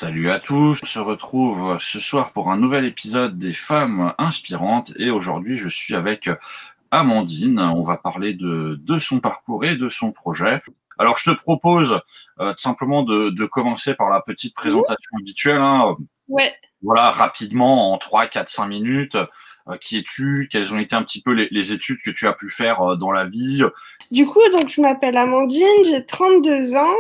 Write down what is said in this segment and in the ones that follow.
Salut à tous, on se retrouve ce soir pour un nouvel épisode des femmes inspirantes et aujourd'hui je suis avec Amandine. On va parler de son parcours et de son projet. Alors je te propose tout simplement de commencer par la petite présentation habituelle. Ouais. Voilà, rapidement, en 3, 4, 5 minutes. Qui es-tu? Quelles ont été un petit peu les études que tu as pu faire dans la vie? Du coup, donc je m'appelle Amandine, j'ai 32 ans.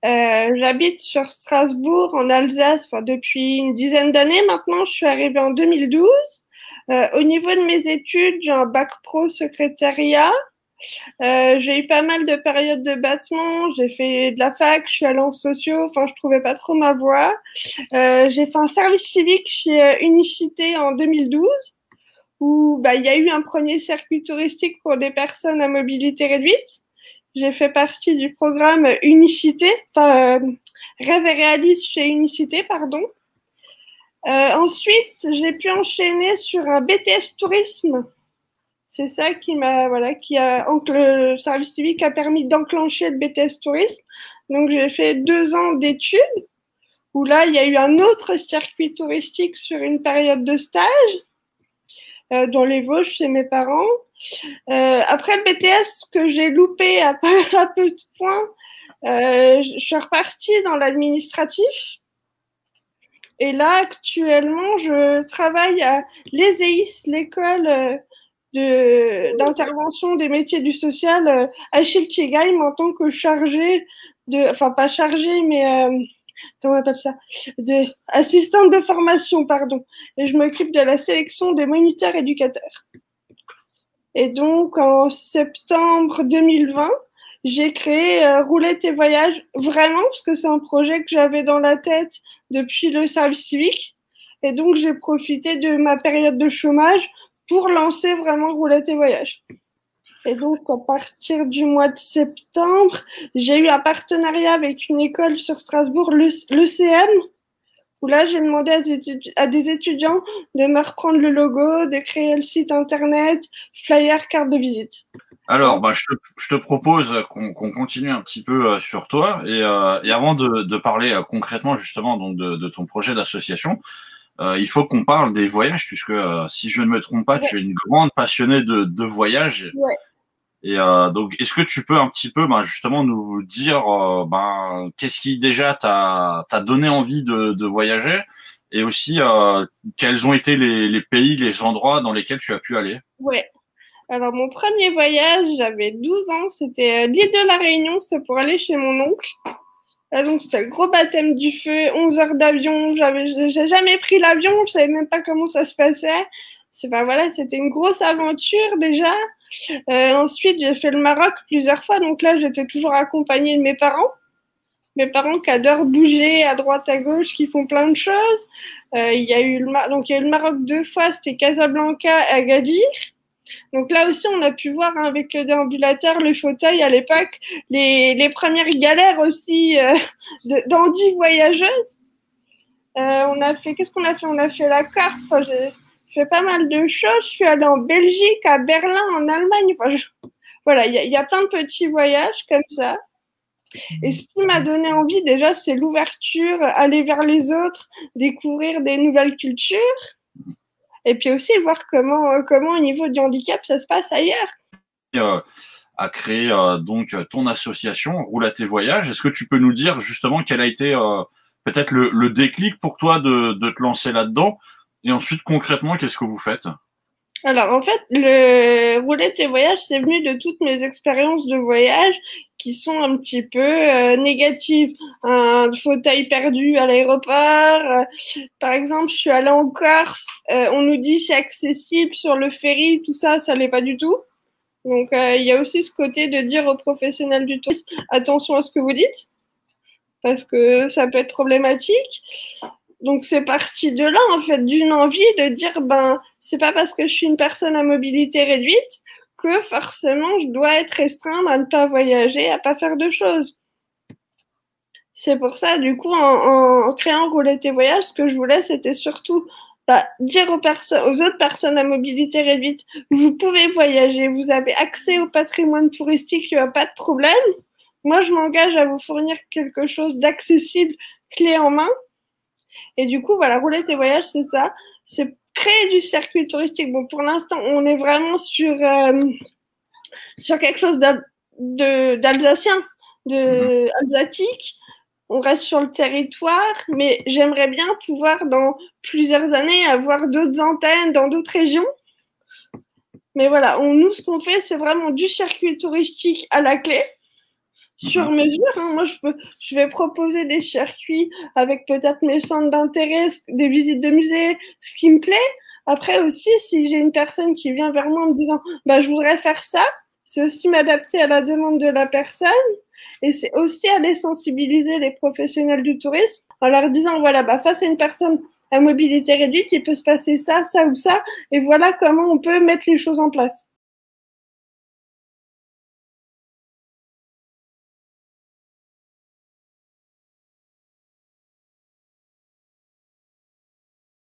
J'habite sur Strasbourg, en Alsace, depuis une dizaine d'années maintenant. Je suis arrivée en 2012. Au niveau de mes études, j'ai un bac pro secrétariat. J'ai eu pas mal de périodes de battement. J'ai fait de la fac, je suis allée en sociaux. Enfin, je trouvais pas trop ma voie. J'ai fait un service civique chez Unicité en 2012, où il y a eu un premier circuit touristique pour des personnes à mobilité réduite. J'ai fait partie du programme Unicité, Rêve et Réalise chez Unicité, pardon. Ensuite, j'ai pu enchaîner sur un BTS tourisme. C'est ça le service civique a permis d'enclencher le BTS tourisme. Donc, j'ai fait 2 ans d'études, où là, il y a eu un autre circuit touristique sur une période de stage, dans les Vosges chez mes parents. Après le BTS que j'ai loupé à peu de points, je suis repartie dans l'administratif. Et là, actuellement, je travaille à l'ESEIS, l'école d'intervention des métiers du social à Schiltigheim, en tant que chargée pas chargée, mais comment on appelle ça, assistante de formation, pardon. Et je m'occupe de la sélection des moniteurs éducateurs. Et donc, en septembre 2020, j'ai créé Roulette et Voyage, vraiment, parce que c'est un projet que j'avais dans la tête depuis le service civique. Et donc, j'ai profité de ma période de chômage pour lancer vraiment Roulette et Voyage. Et donc, à partir du mois de septembre, j'ai eu un partenariat avec une école sur Strasbourg, l'ECM, où là, j'ai demandé à des étudiants de me reprendre le logo, de créer le site internet, flyer, carte de visite. Alors, je te propose qu'on continue un petit peu sur toi et avant de parler concrètement justement donc de ton projet d'association, il faut qu'on parle des voyages puisque si je ne me trompe pas, tu es une grande passionnée de voyages. Ouais. Et donc, est-ce que tu peux un petit peu justement nous dire qu'est-ce qui déjà t'a donné envie de voyager et aussi quels ont été les pays, les endroits dans lesquels tu as pu aller? Ouais. Alors, mon premier voyage, j'avais 12 ans, c'était l'île de la Réunion, c'était pour aller chez mon oncle. Donc, c'était le gros baptême du feu, 11 heures d'avion. J'ai jamais pris l'avion, je savais même pas comment ça se passait. C'était une grosse aventure déjà. Ensuite, j'ai fait le Maroc plusieurs fois, donc là, j'étais toujours accompagnée de mes parents. Mes parents qui adorent bouger à droite, à gauche, qui font plein de choses. Il y a eu le Maroc 2 fois, c'était Casablanca et Agadir. Donc là aussi, on a pu voir avec le déambulateur, le fauteuil à l'époque, les premières galères aussi d'Andy voyageuse. Qu'est-ce qu'on a fait? On a fait la Corse. J'ai fait pas mal de choses. Je suis allée en Belgique, à Berlin, en Allemagne. Voilà, il y a plein de petits voyages comme ça. Et ce qui m'a donné envie, déjà, c'est l'ouverture, aller vers les autres, découvrir des nouvelles cultures. Et puis aussi voir comment au niveau du handicap, ça se passe ailleurs. À créer donc ton association Roule à tes voyages. Est-ce que tu peux nous dire justement quel a été peut-être le déclic pour toi de te lancer là-dedans et ensuite concrètement qu'est-ce que vous faites? Alors en fait, le Roulette et Voyage, c'est venu de toutes mes expériences de voyage qui sont un petit peu négatives. Un fauteuil perdu à l'aéroport. Par exemple, je suis allée en Corse, on nous dit c'est accessible sur le ferry, tout ça, ça l'est pas du tout. Donc il y a aussi ce côté de dire aux professionnels du tourisme attention à ce que vous dites, parce que ça peut être problématique. Donc c'est parti de là, en fait, d'une envie de dire c'est pas parce que je suis une personne à mobilité réduite que forcément je dois être restreinte à ne pas voyager, à pas faire de choses. C'est pour ça, du coup, en créant Roulette et Voyage, ce que je voulais, c'était surtout dire aux autres personnes à mobilité réduite, vous pouvez voyager, vous avez accès au patrimoine touristique, il n'y a pas de problème. Moi, je m'engage à vous fournir quelque chose d'accessible, clé en main. Et du coup, voilà, Roulette et Voyage, c'est ça. C'est créer du circuit touristique. Bon, pour l'instant, on est vraiment sur quelque chose d'alsacien, alsatique. On reste sur le territoire, mais j'aimerais bien pouvoir, dans plusieurs années, avoir d'autres antennes dans d'autres régions. Mais voilà, nous, ce qu'on fait, c'est vraiment du circuit touristique à la clé, sur mesure. Moi, je vais proposer des circuits avec peut-être mes centres d'intérêt, des visites de musées, ce qui me plaît. Après aussi, si j'ai une personne qui vient vers moi en me disant je voudrais faire ça, c'est aussi m'adapter à la demande de la personne. Et c'est aussi aller sensibiliser les professionnels du tourisme en leur disant, voilà, face à une personne à mobilité réduite, il peut se passer ça, ça ou ça, et voilà comment on peut mettre les choses en place.